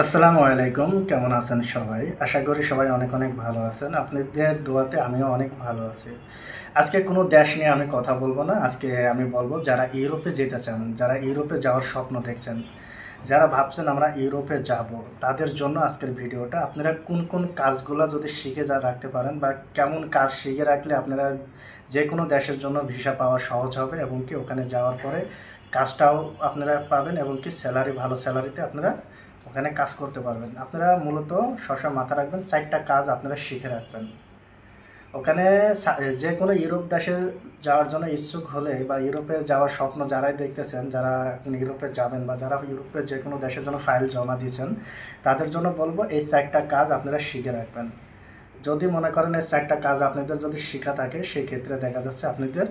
আসসালামু আলাইকুম, কেমন আছেন সবাই? আশা করি সবাই অনেক অনেক ভালো আছেন। আপনাদের দোয়াতে আমিও অনেক ভালো আছি। আজকে কোনো দেশ নিয়ে আমি কথা বলবো না। আজকে আমি বলবো যারা ইউরোপে যেতে চান, যারা ইউরোপে যাওয়ার স্বপ্ন দেখছেন, যারা ভাবছেন আমরা ইউরোপে যাব, তাদের জন্য আজকের ভিডিওটা। আপনারা কোন কোন কাজগুলো যদি শিখে রাখতে পারেন বা কেমন কাজ শিখে রাখলে আপনারা যে কোনো দেশের জন্য ভিসা পাওয়া সহজ হবে এবং কি ওখানে যাওয়ার পরে কাজটাও আপনারা পাবেন এবং কি স্যালারি ভালো স্যালারিতে আপনারা ওখানে কাজ করতে পারবেন। আপনারা মূলত সবসময় মাথা রাখবেন 4টা কাজ আপনারা শিখে রাখবেন। ওখানে যে কোনো ইউরোপ দেশে যাওয়ার জন্য ইচ্ছুক হলে বা ইউরোপে যাওয়ার স্বপ্ন যারাই দেখতেছেন, যারা এখন ইউরোপে যাবেন বা যারা ইউরোপের যে কোনো দেশের জন্য ফাইল জমা দিয়েছেন, তাদের জন্য বলবো এই 4টা কাজ আপনারা শিখে রাখবেন। যদি মনে করেন এই 4টা কাজ আপনাদের যদি শেখা থাকে, সেক্ষেত্রে দেখা যাচ্ছে আপনাদের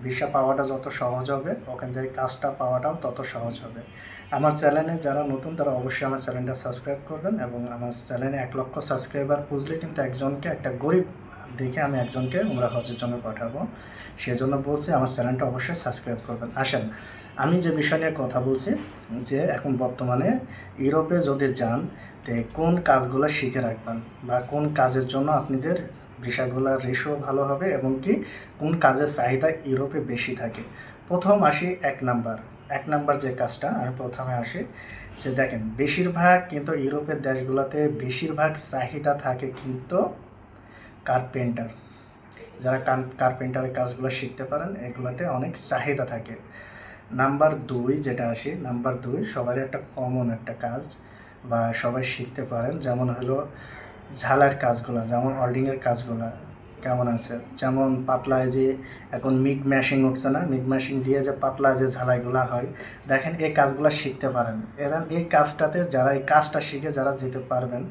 ভিসা পাওয়াটা যত সহজ হবে, ওখান থেকে কাজটা পাওয়াটাও তত সহজ হবে। আমার চ্যানেলে যারা নতুন তারা অবশ্যই আমার চ্যানেলটা সাবস্ক্রাইব করবেন এবং আমার চ্যানেলে 1 লক্ষ সাবস্ক্রাইবার পুজলে কিন্তু একজনকে, একটা গরিব দেখে আমি একজনকে উমরা হজের জন্য পাঠাবো। সেজন্য বলছি আমার চ্যানেলটা অবশ্যই সাবস্ক্রাইব করবেন। আসেন, আমি যে বিষয় নিয়ে কথা বলছি, যে এখন বর্তমানে ইউরোপে যদি যান, তো কোন কাজগুলো শিখে রাখবেন বা কোন কাজের জন্য আপনাদের ভিসাগুলোর রেশিও ভালো হবে এবং কি কোন কাজের চাহিদা ইউরোপে বেশি থাকে। প্রথম আসি 1 নাম্বার যে কাজটা আমি প্রথমে আসি, যে দেখেন বেশিরভাগ কিন্তু ইউরোপের দেশগুলোতে বেশিরভাগ চাহিদা থাকে কিন্তু কার্পেন্টার। যারা কার্পেন্টারের কাজগুলো শিখতে পারেন এগুলোতে অনেক চাহিদা থাকে। নাম্বার 2 যেটা আসি, নাম্বার 2 সবারই একটা কমন একটা কাজ বা সবাই শিখতে পারেন, যেমন হলো ঝালার কাজগুলো, যেমন ওয়েল্ডিংয়ের কাজগুলো কেমন আছে, যেমন পাতলায় যে এখন মিগ ম্যাশিং উঠছে না, মিগ ম্যাশিং দিয়ে যে পাতলা যে ঝালাইগুলো হয়, দেখেন এই কাজগুলো শিখতে পারেন। এরা এই কাজটাতে যারা এই কাজটা শিখে যারা যেতে পারবেন,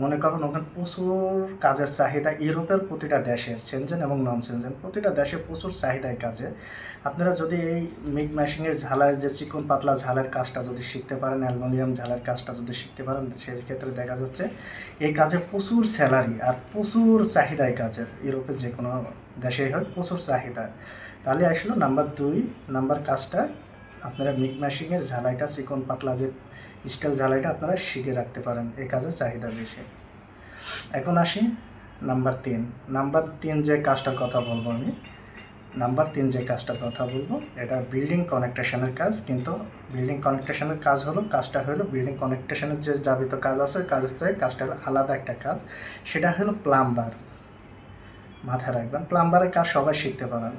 মনে করেন ওখানে প্রচুর কাজের চাহিদা ইউরোপের প্রতিটা দেশের, সেনজেন এবং নন সেনজেন প্রতিটা দেশে প্রচুর চাহিদা এই কাজে। আপনারা যদি এই মিগ ম্যাশিংয়ের ঝালার যে চিকন পাতলা ঝালের কাজটা যদি শিখতে পারেন, অ্যালুমিনিয়াম ঝালের কাজটা যদি শিখতে পারেন, সেই ক্ষেত্রে দেখা যাচ্ছে এই কাজে প্রচুর স্যালারি আর প্রচুর চাহিদা। এই কাজের ইউরোপের যে কোনো দেশেই হয় প্রচুর চাহিদা। তাহলে আসলে নাম্বার কাজটা আপনারা মিগ ম্যাশিংয়ের ঝালাইটা, চিকন পাতলা যে স্টিল ঝালাইটা আপনারা শিখে রাখতে পারেন, এই কাজের চাহিদা বেশি। এখন আসি নাম্বার 3 যে কাজটার কথা বলবো আমি, নাম্বার 3 যে কাজটার কথা বলবো, এটা বিল্ডিং কানেকটেশনের কাজ। কিন্তু বিল্ডিং কানেকটেশনের কাজটা হলো বিল্ডিং কানেকটেশনের যে যাবিত কাজ আছে, কাজের থেকে কাজটা হলো আলাদা একটা কাজ, সেটা হলো প্লাম্বার। মাথায় রাখবেন, প্লাম্বারের কাজ সবাই শিখতে পারেন।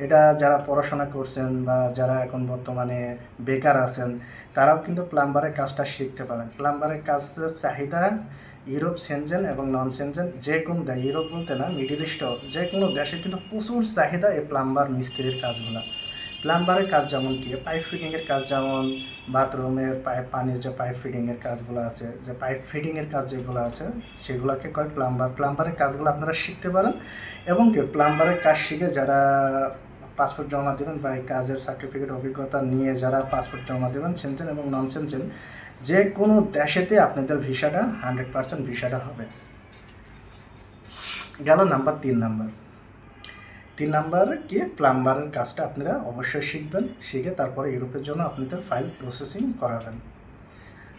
এটা যারা পড়াশোনা করছেন বা যারা এখন বর্তমানে বেকার আছেন, তারাও কিন্তু প্লাম্বারের কাজটা শিখতে পারেন। প্লাম্বারের কাজের চাহিদা ইউরোপ, সেনজেন এবং নন সেনজেন যে কোনো দেশ, ইউরোপ বলতে না, মিডিল ইস্টও যে কোনো দেশে কিন্তু প্রচুর চাহিদা এই প্লাম্বার মিস্ত্রির কাজগুলো। প্লাম্বারের কাজ যেমন কি পাইপ ফিটিংয়ের কাজ, যেমন বাথরুমের পাইপ, পানির যে পাইপ ফিটিংয়ের কাজগুলো আছে, যে পাইপ ফিটিংয়ের কাজ যেগুলো আছে, সেগুলোকে কয় প্লাম্বার। প্লাম্বারের কাজগুলো আপনারা শিখতে পারেন এবং কি প্লাম্বারের কাজ শিখে যারা পাসপোর্ট জমা দেবেন বা এই কাজের সার্টিফিকেট অভিজ্ঞতা নিয়ে যারা পাসপোর্ট জমা দেবেন, সেনজেন এবং নন সেনজেন যে কোনো দেশেতে আপনাদের ভিসাটা 100% ভিসাটা হবে। গেল নাম্বার 3 কি প্লাম্বারের কাজটা আপনারা অবশ্যই শিখবেন, শিখে তারপরে ইউরোপের জন্য আপনাদের ফাইল প্রসেসিং করাবেন।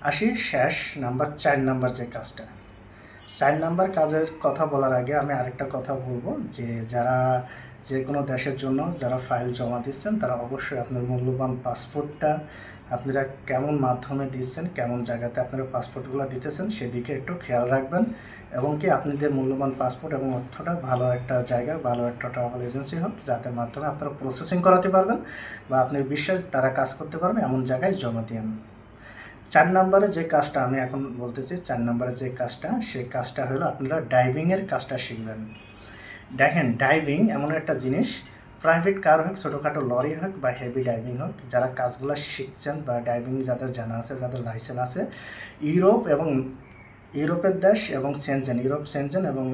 আসি শেষ নাম্বার 4 যে কাজটা, 4 নাম্বার কাজের কথা বলার আগে আমি আরেকটা কথা বলবো, যে যারা যে কোনো দেশের জন্য যারা ফাইল জমা দিচ্ছেন, তারা অবশ্যই আপনার মূল্যবান পাসপোর্টটা আপনারা কেমন মাধ্যমে দিচ্ছেন, কেমন জায়গাতে আপনারা পাসপোর্টগুলো দিতেছেন, সেদিকে একটু খেয়াল রাখবেন এবং কি আপনাদের মূল্যবান পাসপোর্ট এবং অর্থটা ভালো একটা জায়গা, ভালো একটা ট্রাভেল এজেন্সি হোক, যাতে মাধ্যমে আপনারা প্রসেসিং করাতে পারবেন বা আপনার বিশ্বাস তারা কাজ করতে পারবে এমন জায়গায় জমা দিন। 4 নম্বরে যে কাজটা আমি এখন বলতেছি, 4 নম্বরে যে কাজটা, সেই কাজটা হলো আপনারা ডাইভিংয়ের কাজটা শিখবেন। দেখেন ডাইভিং এমন একটা জিনিস, প্রাইভেট কার হোক, ছোটোখাটো লরি হোক বা হেভি ডাইভিং হোক, যারা কাজগুলো শিখছেন বা ডাইভিং যাদের জানা আছে, যাদের লাইসেন্স আছে, ইউরোপ এবং ইউরোপের দেশ এবং সেনজেন, ইউরোপ সেনজেন এবং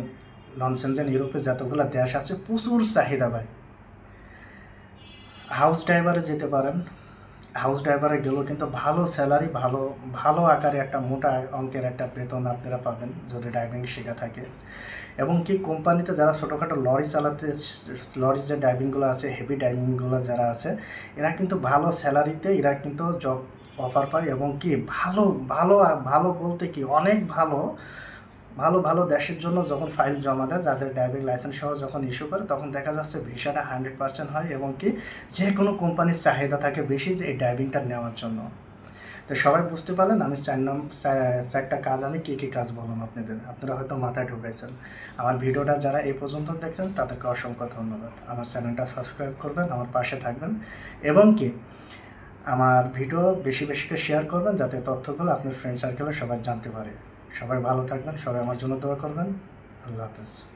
নন সেনজেন ইউরোপের যতগুলো দেশ আছে প্রচুর চাহিদা ভাই। হাউস ড্রাইভারে যেতে পারেন। হাউস ড্রাইভারে গেলেও কিন্তু ভালো স্যালারি, ভালো ভালো আকারে একটা মোটা অঙ্কের একটা বেতন আপনারা পাবেন যদি ড্রাইভিং শেখা থাকে। এবং কি কোম্পানিতে যারা ছোটোখাটো লরি চালাতে, লরির যে ড্রাইভিংগুলো আছে, হেভি ড্রাইভিংগুলো যারা আছে, এরা কিন্তু ভালো স্যালারিতে এরা কিন্তু জব অফার পায় এবং কি ভালো ভালো ভালো বলতে কি অনেক ভালো ভালো ভালো দেশের জন্য যখন ফাইল জমা দেয়, যাদের ড্রাইভিং লাইসেন্স সহ যখন ইস্যু করে, তখন দেখা যাচ্ছে ভিসাটা 100% হয় এবং কি যে কোনো কোম্পানির চাহিদা থাকে বেশি যে এই ড্রাইভিংটা নেওয়ার জন্য। তো সবাই বুঝতে পারলেন আমি চারটা কাজ, আমি কী কী কাজ বললাম আপনাদের, আপনারা হয়তো মাথায় ঢুকাইছেন। আমার ভিডিওটা যারা এই পর্যন্ত দেখছেন তাদেরকে অসংখ্য ধন্যবাদ। আমার চ্যানেলটা সাবস্ক্রাইব করবেন, আমার পাশে থাকবেন এবং কি আমার ভিডিও বেশি বেশি করে শেয়ার করবেন, যাতে তথ্যগুলো আপনার ফ্রেন্ড সার্কেলে সবাই জানতে পারে। সবাই ভালো থাকবেন, সবাই আমার জন্য দোয়া করবেন। আল্লাহ হাফেজ।